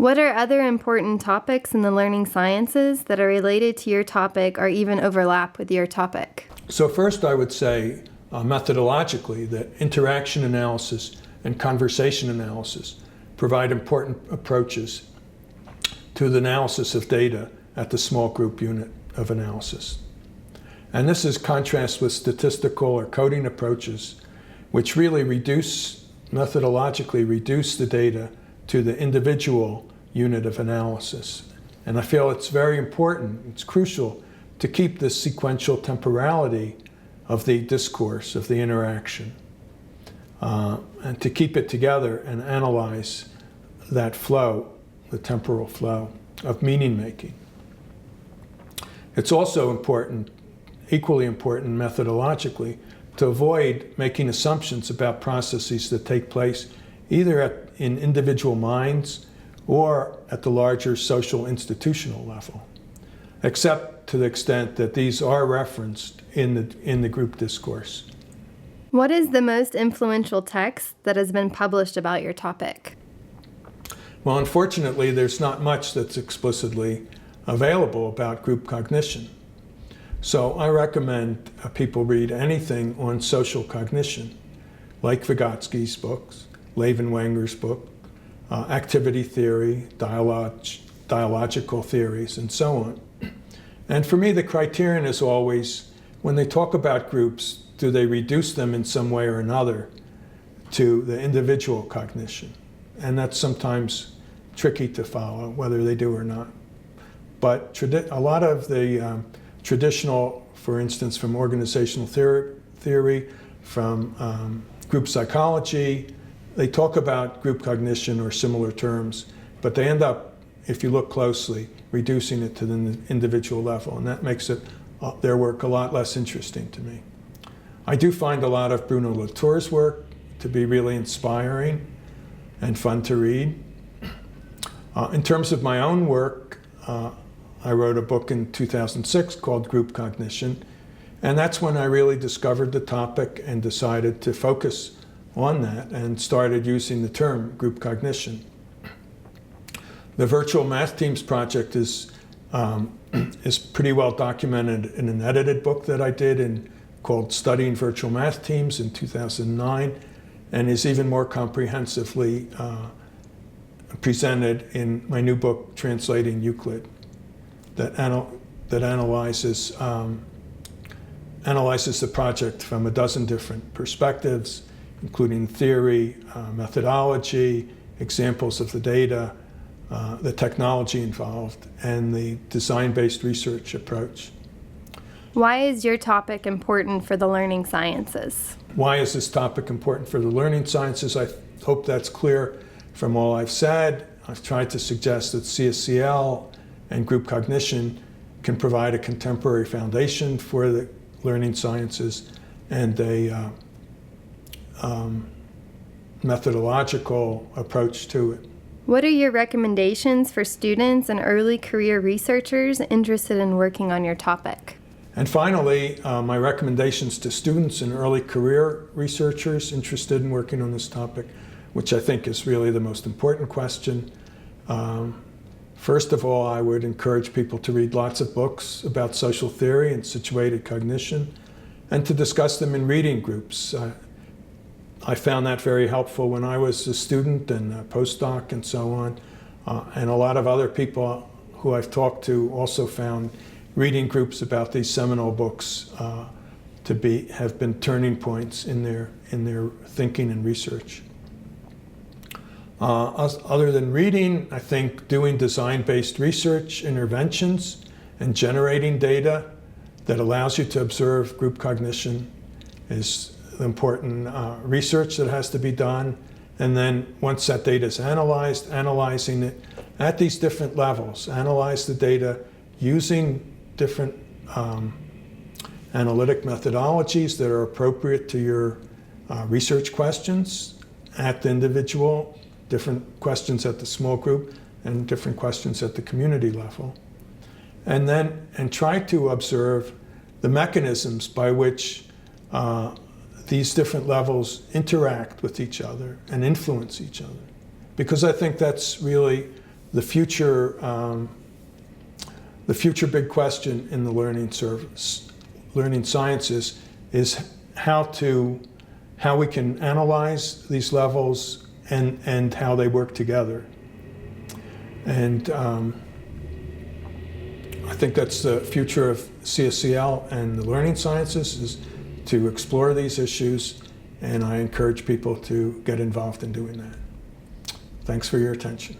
What are other important topics in the learning sciences that are related to your topic or even overlap with your topic? So first I would say methodologically that interaction analysis and conversation analysis provide important approaches to the analysis of data at the small group unit of analysis. And this is contrast with statistical or coding approaches, which really methodologically reduce the data to the individual unit of analysis. And I feel it's very important, it's crucial to keep this sequential temporality of the discourse, of the interaction, and to keep it together and analyze that flow, the temporal flow of meaning making. It's also important, equally important methodologically, to avoid making assumptions about processes that take place either in individual minds or at the larger social institutional level, except to the extent that these are referenced in the group discourse. What is the most influential text that has been published about your topic? Well, unfortunately, there's not much that's explicitly available about group cognition. So I recommend people read anything on social cognition, like Vygotsky's books, Levin-Wenger's book, activity theory, dialogical theories, and so on. And for me, the criterion is always, when they talk about groups, do they reduce them in some way or another to the individual cognition? And that's sometimes tricky to follow, whether they do or not. But a lot of the traditional, for instance, from organizational theory, from group psychology, they talk about group cognition or similar terms, but they end up, if you look closely, reducing it to the individual level, and that makes their work a lot less interesting to me. I do find a lot of Bruno Latour's work to be really inspiring and fun to read. In terms of my own work, I wrote a book in 2006 called Group Cognition, and that's when I really discovered the topic and decided to focus on that and started using the term group cognition. The Virtual Math Teams project is pretty well documented in an edited book that I did called Studying Virtual Math Teams in 2009, and is even more comprehensively presented in my new book, Translating Euclid, that analyzes the project from a dozen different perspectives, including theory, methodology, examples of the data, the technology involved, and the design-based research approach. Why is your topic important for the learning sciences? Why is this topic important for the learning sciences? I hope that's clear from all I've said. I've tried to suggest that CSCL and group cognition can provide a contemporary foundation for the learning sciences and a methodological approach to it. What are your recommendations for students and early career researchers interested in working on your topic? And finally, my recommendations to students and early career researchers interested in working on this topic, which I think is really the most important question. First of all, I would encourage people to read lots of books about social theory and situated cognition, and to discuss them in reading groups. I found that very helpful when I was a student and a postdoc and so on. And a lot of other people who I've talked to also found reading groups about these seminal books have been turning points in their thinking and research. Other than reading, I think doing design-based research interventions and generating data that allows you to observe group cognition is important research that has to be done. And then once that data is analyzed, analyzing it at these different levels, analyze the data using different analytic methodologies that are appropriate to your research questions at the individual, different questions at the small group, and different questions at the community level. And try to observe the mechanisms by which these different levels interact with each other and influence each other. Because I think that's really the future big question in the learning sciences is how we can analyze these levels and how they work together. And I think that's the future of CSCL and the learning sciences, is to explore these issues, and I encourage people to get involved in doing that. Thanks for your attention.